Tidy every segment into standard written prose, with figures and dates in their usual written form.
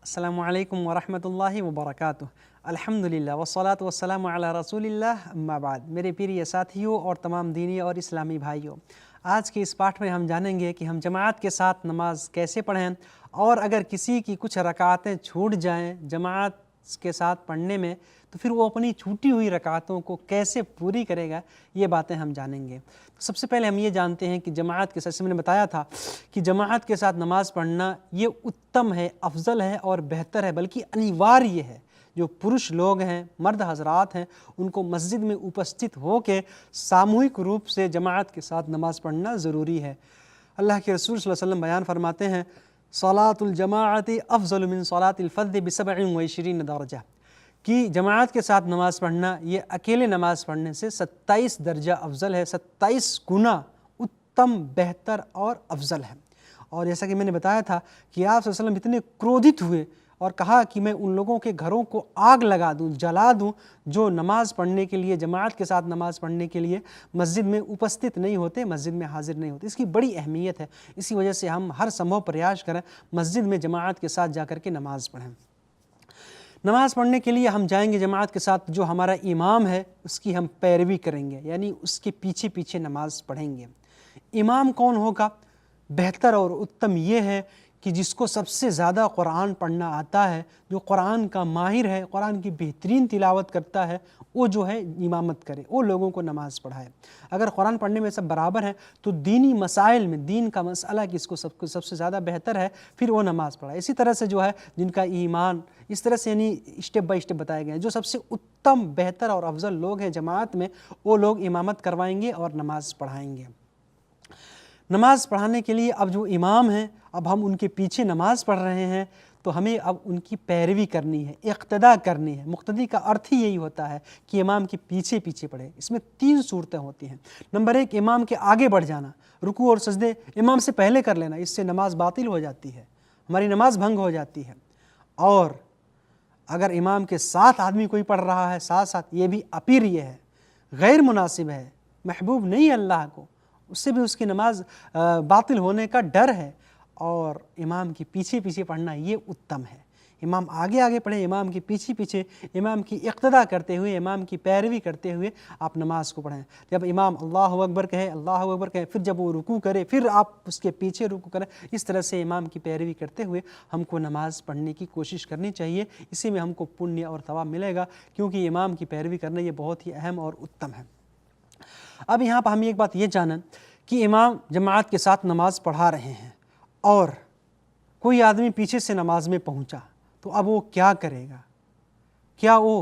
अस्सलामु अलैकुम वरहमतुल्लाहि वबरकातुह। अल्हम्दुलिल्लाह वस्सलातु वस्सलामु अला रसूलिल्लाह अम्मा बाद। मेरे प्रिय साथियों और तमाम दीनी और इस्लामी भाइयों, आज के इस पाठ में हम जानेंगे कि हम जमात के साथ नमाज कैसे पढ़ें और अगर किसी की कुछ रकातें छूट जाएं जमात के साथ पढ़ने में तो फिर वो अपनी छूटी हुई रकातों को कैसे पूरी करेगा, ये बातें हम जानेंगे। तो सबसे पहले हम ये जानते हैं कि जमात के साथ, जैसे मैंने बताया था कि जमात के साथ नमाज़ पढ़ना ये उत्तम है, अफजल है और बेहतर है, बल्कि अनिवार्य है। जो पुरुष लोग हैं, मर्द हजरात हैं, उनको मस्जिद में उपस्थित हो के सामूहिक रूप से जमात के साथ नमाज़ पढ़ना ज़रूरी है। अल्लाह के रसूल सल्लल्लाहु अलैहि वसल्लम बयान फरमाते हैं, सलातुल जमाअति अफजल मिन सलातिल फ़र्द बिसबइन व इशरीन दरजा, कि जमात के साथ नमाज़ पढ़ना ये अकेले नमाज़ पढ़ने से 27 दर्जा अफजल है, 27 गुना उत्तम, बेहतर और अफजल है। और जैसा कि मैंने बताया था कि आप सल्लल्लाहु अलैहि वसल्लम इतने क्रोधित हुए और कहा कि मैं उन लोगों के घरों को आग लगा दूं, जला दूं, जो नमाज़ पढ़ने के लिए, जमात के साथ नमाज़ पढ़ने के लिए मस्जिद में उपस्थित नहीं होते, मस्जिद में हाजिर नहीं होते। इसकी बड़ी अहमियत है। इसी वजह से हम हर संभव प्रयास करें मस्जिद में जमात के साथ जा कर के नमाज़ पढ़ें। नमाज़ पढ़ने के लिए हम जाएंगे जमात के साथ, जो हमारा इमाम है उसकी हम पैरवी करेंगे, यानी उसके पीछे पीछे नमाज़ पढ़ेंगे। इमाम कौन होगा? बेहतर और उत्तम ये है कि जिसको सबसे ज़्यादा कुरान पढ़ना आता है, जो कुरान का माहिर है, कुरान की बेहतरीन तिलावत करता है, वो जो है इमामत करे, वो लोगों को नमाज़ पढ़ाए। अगर कुरान पढ़ने में सब बराबर हैं तो दीनी मसाइल में, दीन का मसला किसको सबसे ज़्यादा बेहतर है, फिर वो नमाज़ पढ़ाए। इसी तरह से जो है जिनका ईमान, इस तरह से यानी स्टेप बाय स्टेप बताए गए हैं। जो सबसे उत्तम, बेहतर और अफजल लोग हैं जमात में, वो लोग इमामत करवाएंगे और नमाज़ पढ़ाएंगे। नमाज़ पढ़ाने के लिए अब जो इमाम हैं, अब हम उनके पीछे नमाज़ पढ़ रहे हैं तो हमें अब उनकी पैरवी करनी है, इक़्तिदा करनी है। मुक़्तदी का अर्थ ही यही होता है कि इमाम के पीछे पीछे पढ़े। इसमें 3 सूरतें होती हैं। नंबर 1, इमाम के आगे बढ़ जाना, रुकू और सजदे इमाम से पहले कर लेना, इससे नमाज़ बातिल हो जाती है, हमारी नमाज़ भंग हो जाती है। और अगर इमाम के साथ आदमी कोई पढ़ रहा है साथ साथ, ये भी अप्रिय है, गैर मुनासिब है, महबूब नहीं अल्लाह को, उससे भी उसकी नमाज बातिल होने का डर है। और इमाम के पीछे पीछे पढ़ना ये उत्तम है। इमाम आगे आगे पढ़े, इमाम के पीछे पीछे, इमाम की इक़्तिदा करते हुए, इमाम की पैरवी करते हुए आप नमाज को पढ़ें। जब इमाम अल्लाहु अकबर कहे, अल्लाहु अकबर कहे, फिर जब वो रुकू करे, फिर आप उसके पीछे रुकू करें। इस तरह से इमाम की पैरवी करते हुए हमको नमाज़ पढ़ने की कोशिश करनी चाहिए। इसी में हमको पुण्य और थवाब मिलेगा, क्योंकि इमाम की पैरवी करना ये बहुत ही अहम और उत्तम है। अब यहाँ पर हम एक बात ये जानन कि इमाम जमात के साथ नमाज़ पढ़ा रहे हैं और कोई आदमी पीछे से नमाज में पहुँचा, तो अब वो क्या करेगा? क्या वो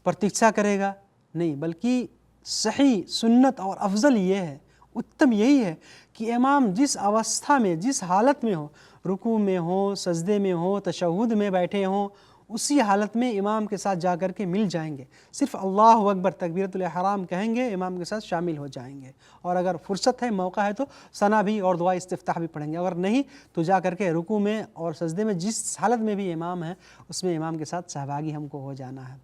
प्रतीक्षा करेगा? नहीं, बल्कि सही सुन्नत और अफजल ये है, उत्तम यही है कि इमाम जिस अवस्था में, जिस हालत में हो, रुकू में हो, सजदे में हो, तशहुद में बैठे हों, उसी हालत में इमाम के साथ जा कर के मिल जाएंगे। सिर्फ अल्लाहु अकबर तकबीरतुल इहराम कहेंगे, इमाम के साथ शामिल हो जाएंगे। और अगर फुर्सत है, मौका है, तो सना भी और दुआ इस्तिफ्ताह भी पढ़ेंगे। अगर नहीं तो जा कर के रुकू में और सजदे में, जिस हालत में भी इमाम है, उसमें इमाम के साथ सहभागी हमको हो जाना है।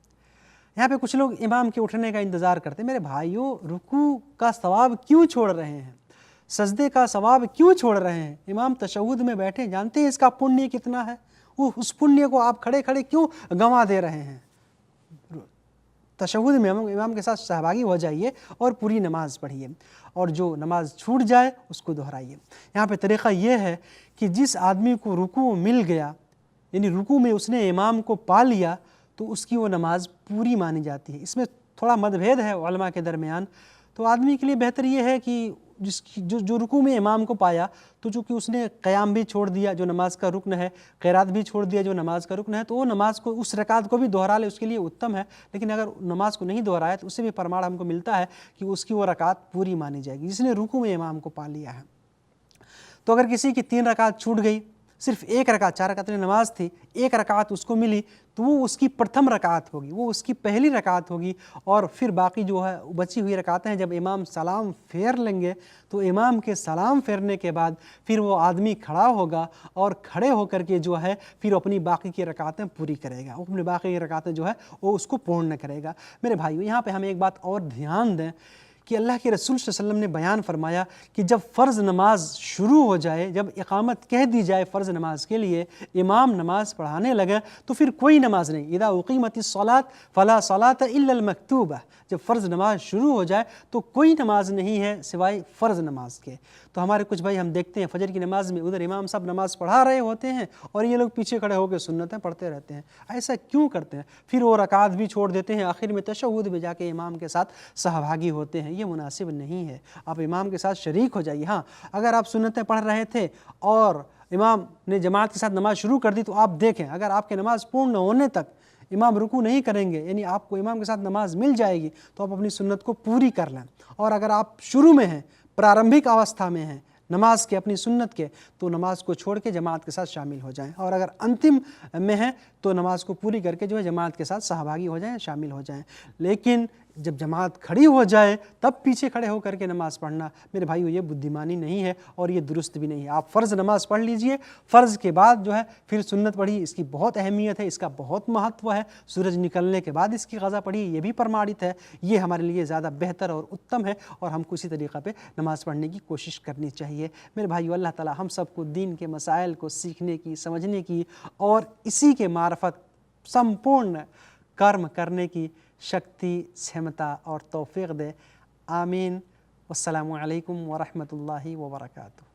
यहाँ पे कुछ लोग इमाम के उठने का इंतज़ार करते हैं। मेरे भाइयों, रुकू का सवाब क्यों छोड़ रहे हैं? सजदे का सवाब क्यों छोड़ रहे हैं? इमाम तशहुद में बैठे, जानते हैं इसका पुण्य कितना है? वो उस पुण्य को आप खड़े खड़े क्यों गंवा दे रहे हैं? तशहुद में इमाम के साथ सहभागी हो जाइए और पूरी नमाज पढ़िए, और जो नमाज छूट जाए उसको दोहराइए। यहाँ पे तरीक़ा ये है कि जिस आदमी को रुकू मिल गया, यानी रुकू में उसने इमाम को पा लिया, तो उसकी वो नमाज पूरी मानी जाती है। इसमें थोड़ा मतभेद है उलमा के दरमियान। तो आदमी के लिए बेहतर ये है कि जो रुकू में इमाम को पाया, तो चूँकि उसने क़याम भी छोड़ दिया जो नमाज का रुकन है, क़िरात भी छोड़ दिया जो नमाज का रुकन है, तो वो नमाज को, उस रकात को भी दोहरा ले, उसके लिए उत्तम है। लेकिन अगर नमाज को नहीं दोहराया तो उससे भी प्रमाण हमको मिलता है कि उसकी वो रकात पूरी मानी जाएगी, जिसने रुकू में इमाम को पा लिया है। तो अगर किसी की 3 रकात छूट गई, सिर्फ 1 रकात, 4 रकात नमाज थी, 1 रकात उसको मिली, तो वो उसकी प्रथम रकात होगी, वो उसकी पहली रकात होगी। और फिर बाकी जो है बची हुई रकातें हैं, जब इमाम सलाम फेर लेंगे, तो इमाम के सलाम फेरने के बाद फिर वो आदमी खड़ा होगा और खड़े होकर के जो है फिर अपनी बाकी की रकातें पूरी करेगा, वो अपनी बाकी की रकातें जो है वो उसको पूर्ण करेगा। मेरे भाइयों, यहाँ पे हम एक बात और ध्यान दें کہ اللہ کے رسول صلی اللہ علیہ وسلم نے بیان فرمایا کہ جب فرض نماز شروع ہو جائے، جب اقامت کہہ دی جائے فرض نماز کے لیے، امام نماز پڑھانے لگے تو پھر کوئی نماز نہیں۔ اذا اقیمت الصلاۃ فلا صلاۃ الا المکتوبہ، جب فرض نماز شروع ہو جائے تو کوئی نماز نہیں ہے سوائے فرض نماز کے۔ تو ہمارے کچھ بھائی ہم دیکھتے ہیں فجر کی نماز میں ادھر امام صاحب نماز پڑھا رہے ہوتے ہیں اور یہ لوگ پیچھے کھڑے ہو کے سنتیں پڑھتے رہتے ہیں۔ ایسا کیوں کرتے ہیں؟ پھر وہ رکعت بھی چھوڑ دیتے ہیں، آخر میں تشہد میں جا کے امام کے ساتھ سہبھاگی ہوتے ہیں۔ یہ مناسب نہیں ہے، آپ امام کے ساتھ شریک ہو جائیے۔ ہاں، اگر آپ سنتیں پڑھ رہے تھے اور امام نے جماعت کے ساتھ نماز شروع کر دی تو آپ دیکھیں، اگر آپ کی نماز پورن ہونے تک امام رکوع نہیں کریں گے، یعنی آپ کو امام کے ساتھ نماز مل جائے گی، تو آپ اپنی سنت کو پوری کر لیں۔ اور اگر آپ شروع میں ہیں، پرارمبھک اوستھا میں ہیں نماز کے، اپنی سنت کے، تو نماز کو چھوڑ کے جماعت کے ساتھ شامل ہو جائیں، اور اگر انتم میں ہیں تو نماز کو پوری کر کے جو ہے جماعت کے ساتھ سہبھاگی ہو جائیں، شامل ہو جائیں۔ لیکن جب جماعت کھڑی ہو جائے تب پیچھے کھڑے ہو کر کے نماز پڑھنا، میرے بھائیو، یہ بدھیمانی نہیں ہے اور یہ درست بھی نہیں ہے۔ آپ فرض نماز پڑھ لیجئے، فرض کے بعد جو ہے پھر سنت پڑھیے، اس کی بہت اہمیت ہے، اس کا بہت مہتو ہے۔ سورج نکلنے کے بعد اس کی قضا پڑھیے، یہ بھی پرمانت ہے، یہ ہمارے لیے زیادہ بہتر اور اتم ہے، اور ہم کو اسی طریقہ پہ نماز پڑھنے کی کوشش کرنی چاہیے۔ میرے بھائیو، اللہ تعالی ہم سب کو دین کے مسائل کو سیکھنے کی، سمجھنے کی اور اسی کے معرفت سمپورن کرم کرنے کی شکتی، سہمتا اور توفیق دے۔ آمین۔ والسلام علیکم ورحمۃ اللہ وبرکاتہ۔